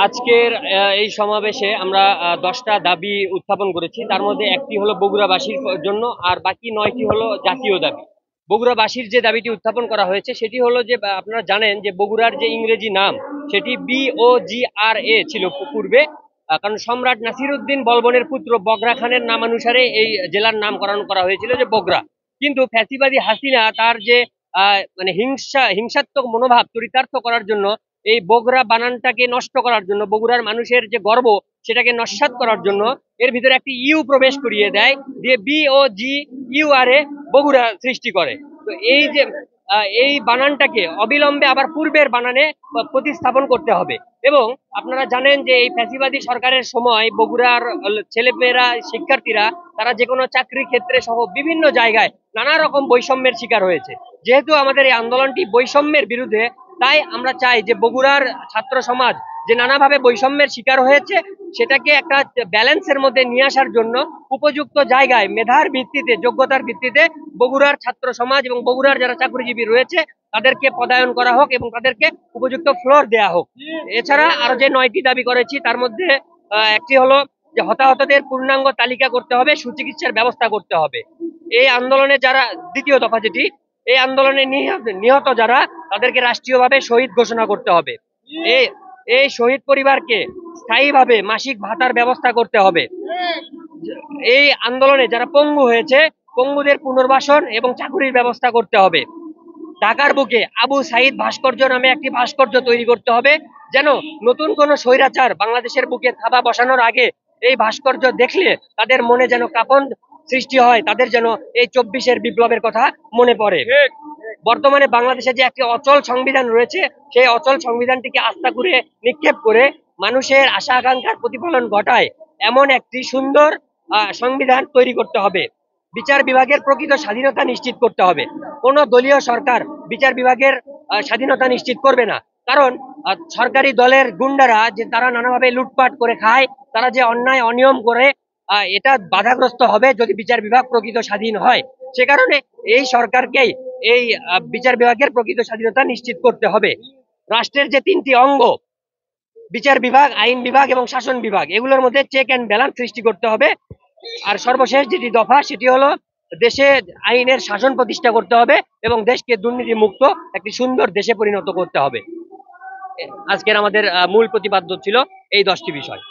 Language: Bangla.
আজকের এই সমাবেশে আমরা 10টা দাবি উত্থাপন করেছি। তার মধ্যে একটি হলো বগুড়াবাসীর জন্য, আর বাকি 9টি হলো জাতীয় দাবি। বগুড়াবাসীর যে দাবিটি উত্থাপন করা হয়েছে সেটি হলো যে আপনারা জানেন যে বগুড়ার যে ইংরেজি নাম সেটি BOGRA ছিল পূর্বে। কারণ সম্রাট নাসিরউদ্দিন বলবনের পুত্র বগরা খানের নামানুসারে এই জেলার নামকরণ করা হয়েছিল যে বগরা। কিন্তু ফ্যাসিবাদী হাসিনা তার যে মানে হিংসাত্মক মনোভাব চরিতার্থ করার জন্য এই বগুড়া বানানটাকে নষ্ট করার জন্য, বগুড়ার মানুষের যে গর্ব সেটাকে নস্যাৎ করার জন্য এর ভিতরে একটি ইউ প্রবেশ করিয়ে দেয়, দিয়ে BOGURA বগুড়া সৃষ্টি করে। তো এই যে এই বানানটাকে অবিলম্বে আবার পূর্বের বানানে প্রতিস্থাপন করতে হবে। এবং আপনারা জানেন যে এই ফ্যাসিবাদী সরকারের সময় বগুড়ার ছেলেমেয়েরা, শিক্ষার্থীরা তারা যে কোনো চাকরি ক্ষেত্রে সহ বিভিন্ন জায়গায় নানা রকম বৈষম্যের শিকার হয়েছে। যেহেতু আমাদের এই আন্দোলনটি বৈষম্যের বিরুদ্ধে, তাই আমরা চাই যে বগুড়ার ছাত্র সমাজ যে নানাভাবে বৈষম্যের শিকার হয়েছে সেটাকে একটা ব্যালেন্সের মধ্যে নিয়ে আসার জন্য উপযুক্ত জায়গায় মেধার ভিত্তিতে, যোগ্যতার ভিত্তিতে বগুড়ার ছাত্র সমাজ এবং বগুড়ার যারা চাকরিজীবী রয়েছে তাদেরকে পদায়ন করা হোক এবং তাদেরকে উপযুক্ত ফ্লোর দেয়া হোক। এছাড়া আরো যে 9টি দাবি করেছি তার মধ্যে একটি হলো যে হতাহতদের পূর্ণাঙ্গ তালিকা করতে হবে, সুচিকিৎসার ব্যবস্থা করতে হবে। এই আন্দোলনে যারা, দ্বিতীয় দফা যেটি, এই আন্দোলনে নিহত যারা তাদেরকে রাষ্ট্রীয়ভাবে শহীদ ঘোষণা করতে হবে। এই এই শহীদ পরিবারকে স্থায়ীভাবে মাসিক ভাতার ব্যবস্থা করতে হবে। এই আন্দোলনে যারা পঙ্গু হয়েছে পঙ্গুদের পুনর্বাসন এবং চাকুরির ব্যবস্থা করতে হবে। ঢাকার বুকে আবু সাইদ ভাস্কর্য নামে একটি ভাস্কর্য তৈরি করতে হবে, যেন নতুন কোন স্বৈরাচার বাংলাদেশের বুকে থাবা বসানোর আগে এই ভাস্কর্য দেখলে তাদের মনে যেন কাঁপন সৃষ্টি হয়, তাদের যেন এই 24-এর বিপ্লবের কথা মনে পড়ে। বর্তমানে বাংলাদেশে যে একটি অচল সংবিধান রয়েছে সেই অচল সংবিধানটিকে আস্থা করে নিক্ষেপ করে মানুষের আশা আকাঙ্ক্ষার প্রতিফলন ঘটায় এমন একটি সুন্দর সংবিধান তৈরি করতে হবে। বিচার বিভাগের প্রকৃত স্বাধীনতা নিশ্চিত করতে হবে। কোন দলীয় সরকার বিচার বিভাগের স্বাধীনতা নিশ্চিত করবে না, কারণ সরকারি দলের গুন্ডারা যে তারা নানাভাবে লুটপাট করে খায়, তারা যে অন্যায় অনিয়ম করে, এটা বাধাগ্রস্ত হবে যদি বিচার বিভাগ প্রকৃত স্বাধীন হয়। সে কারণে এই সরকারকেই এই বিচার বিভাগের প্রকৃত স্বাধীনতা নিশ্চিত করতে হবে। রাষ্ট্রের যে 3টি অঙ্গ, বিচার বিভাগ, আইন বিভাগ এবং শাসন বিভাগ, এগুলোর মধ্যে চেক অ্যান্ড ব্যালেন্স সৃষ্টি করতে হবে। আর সর্বশেষ যেটি দফা সেটি হলো দেশে আইনের শাসন প্রতিষ্ঠা করতে হবে এবং দেশকে দুর্নীতি মুক্ত একটি সুন্দর দেশে পরিণত করতে হবে। আজকের আমাদের মূল প্রতিপাদ্য ছিল এই 10টি বিষয়।